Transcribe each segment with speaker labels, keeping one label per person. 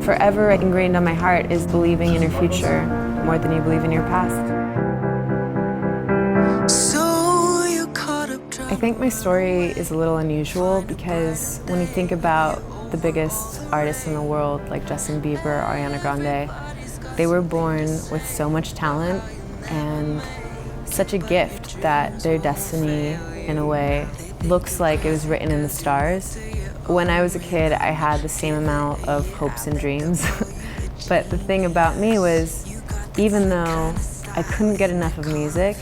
Speaker 1: forever ingrained on my heart is believing in your future more than you believe in your past. I think my story is a little unusual because when you think about the biggest artists in the world, like Justin Bieber or Ariana Grande, they were born with so much talent and such a gift that their destiny, in a way, looks like it was written in the stars. When I was a kid, I had the same amount of hopes and dreams. But the thing about me was, even though I couldn't get enough of music,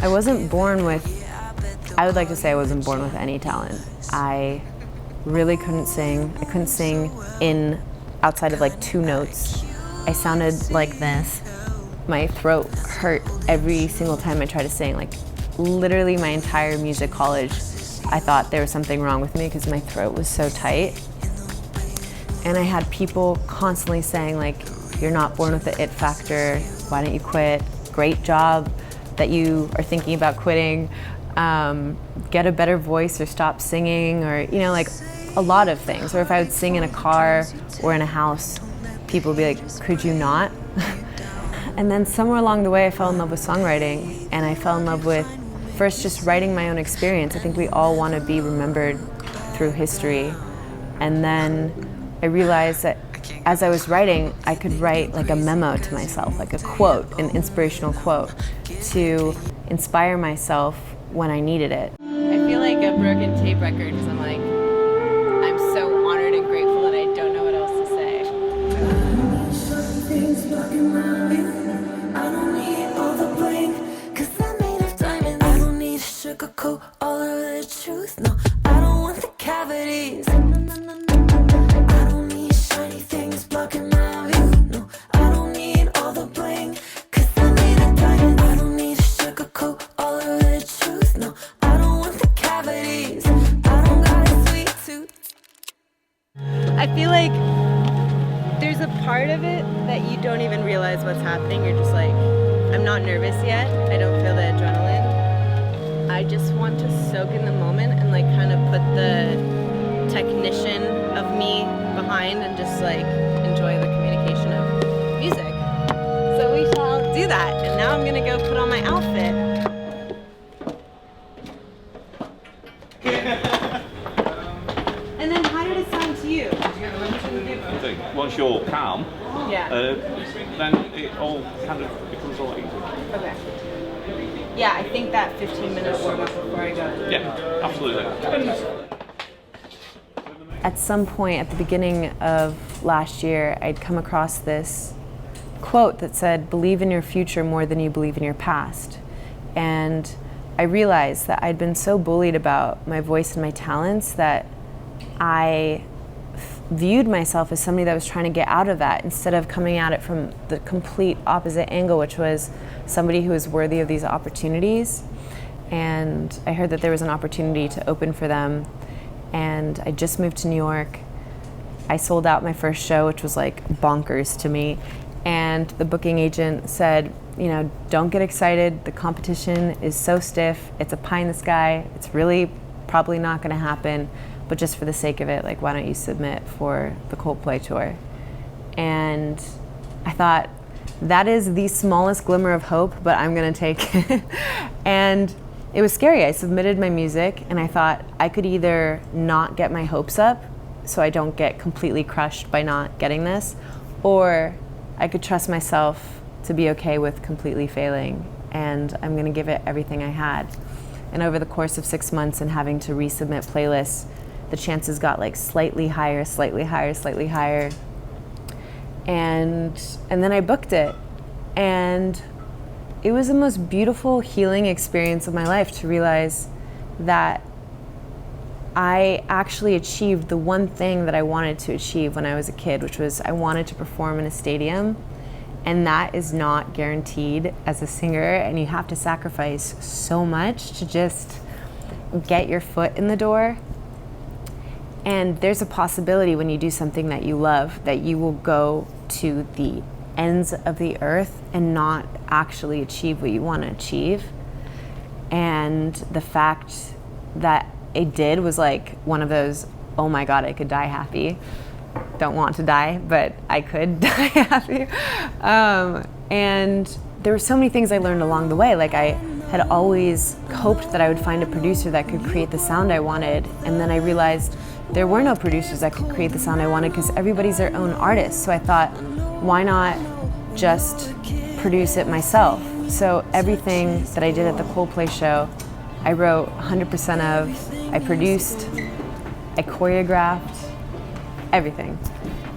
Speaker 1: I wasn't born with, I would like to say I wasn't born with any talent. I really couldn't sing. I couldn't sing outside of like 2 notes. I sounded like this. My throat hurt every single time I tried to sing. Like literally my entire music college, I thought there was something wrong with me because my throat was so tight. And I had people constantly saying like, you're not born with the it factor, why don't you quit? Great job that you are thinking about quitting. Get a better voice or stop singing, or like a lot of things. Or if I would sing in a car or in a house, people would be like, could you not? And then somewhere along the way I fell in love with songwriting, and I fell in love with first just writing my own experience. I think we all want to be remembered through history. And then I realized that as I was writing, I could write like a memo to myself, like a quote, an inspirational quote, to inspire myself when I needed it. I feel like a broken tape record because I'm so honored and grateful that I don't know what else to say.
Speaker 2: I don't need all the blame, 'cause I'm made of diamonds. I don't need to sugarcoat all of the truth. No, I don't want the cavities. I don't need shiny things blocking my view. No, I don't need all the bling, 'cause I'm made of diamonds. I don't need to sugarcoat all of the truth. No, I don't want the cavities. I don't got a sweet tooth.
Speaker 1: I feel like there's a part of it that you don't even realize what's happening. You're just like, I'm not nervous yet. I don't feel the adrenaline. I just want to soak in the moment and like kind of put the technician of me behind and just like enjoy the communication of music. So we shall do that. And now I'm gonna go put on my outfit. And then how did it sound to you?
Speaker 3: I think once you're calm, then it all kind of becomes a lot easier.
Speaker 1: Okay. Yeah, I think that 15-minute warm-up before I go.
Speaker 3: Yeah, absolutely.
Speaker 1: At some point at the beginning of last year, I'd come across this quote that said, believe in your future more than you believe in your past. And I realized that I'd been so bullied about my voice and my talents that I viewed myself as somebody that was trying to get out of that instead of coming at it from the complete opposite angle, which was somebody who was worthy of these opportunities. And I heard that there was an opportunity to open for them. And I just moved to New York. I sold out my first show, which was like bonkers to me. And the booking agent said, don't get excited. The competition is so stiff. It's a pie in the sky. It's really probably not gonna happen. But just for the sake of it, like, why don't you submit for the Coldplay tour? And I thought, that is the smallest glimmer of hope, but I'm gonna take it. And it was scary. I submitted my music and I thought I could either not get my hopes up so I don't get completely crushed by not getting this, or I could trust myself to be okay with completely failing, and I'm gonna give it everything I had. And over the course of 6 months and having to resubmit playlists, the chances got like slightly higher, slightly higher, slightly higher. And then I booked it. And it was the most beautiful healing experience of my life to realize that I actually achieved the one thing that I wanted to achieve when I was a kid, which was I wanted to perform in a stadium. And that is not guaranteed as a singer, and you have to sacrifice so much to just get your foot in the door. And there's a possibility when you do something that you love that you will go to the ends of the earth and not actually achieve what you want to achieve. And the fact that it did was like one of those, oh my God, I could die happy. don't want to die, but I could die happy. And there were so many things I learned along the way. Like, I had always hoped that I would find a producer that could create the sound I wanted, and then I realized there were no producers that could create the sound I wanted because everybody's their own artist. So I thought, why not just produce it myself? So everything that I did at the Coldplay show, I wrote 100% of, I produced, I choreographed, everything.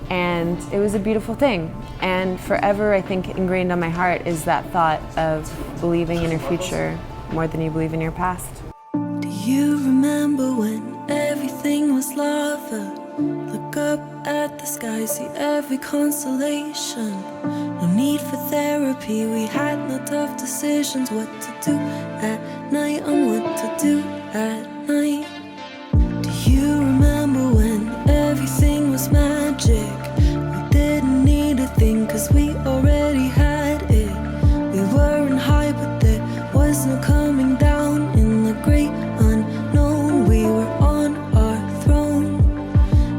Speaker 1: And it was a beautiful thing. And forever, I think, ingrained on my heart is that thought of believing in your future more than you believe in your past.
Speaker 2: Do you remember when everything was lava? Look up at the sky, see every constellation. No need for therapy, we had no tough decisions. What to do at night and what to do at night. Do you remember when everything was magic? We didn't need a thing cause we already had it. We weren't high but there was no coming down. In the great unknown we were on our throne.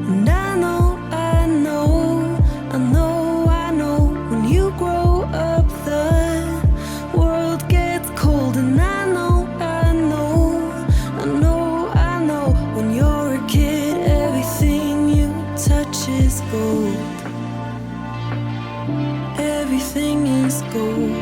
Speaker 2: And I know, I know, I know, I know, when you grow up the world gets cold. And I know, I know, I know, I know, when you're a kid everything you touch is gold. Everything is gold.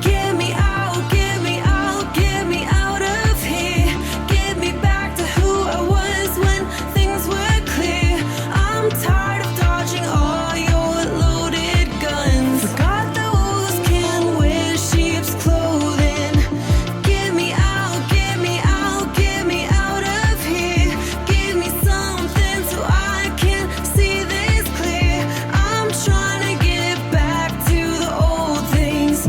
Speaker 2: Get me out, get me out, get me out of here. Get me back to who I was when things were clear. I'm tired of dodging all your loaded guns. Forgot the wolves can wear sheep's clothing. Get me out, get me out, get me out of here. Give me something so I can see this clear. I'm trying to get back to the old things.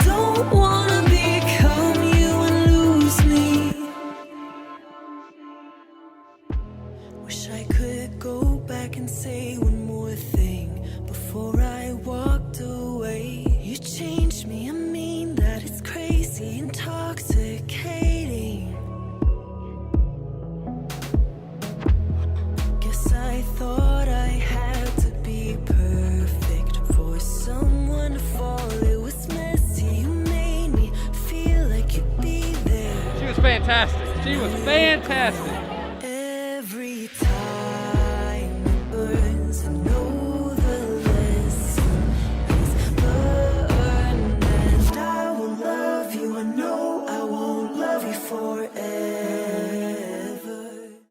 Speaker 2: Don't wanna become you and lose me. Wish I could go back and say one more thing before I walked away. You changed me, I mean that it's crazy, intoxicating. Guess I thought I had to be perfect for someone to fall. It was messy, you made me feel like you'd be there.
Speaker 4: She was fantastic. She was fantastic.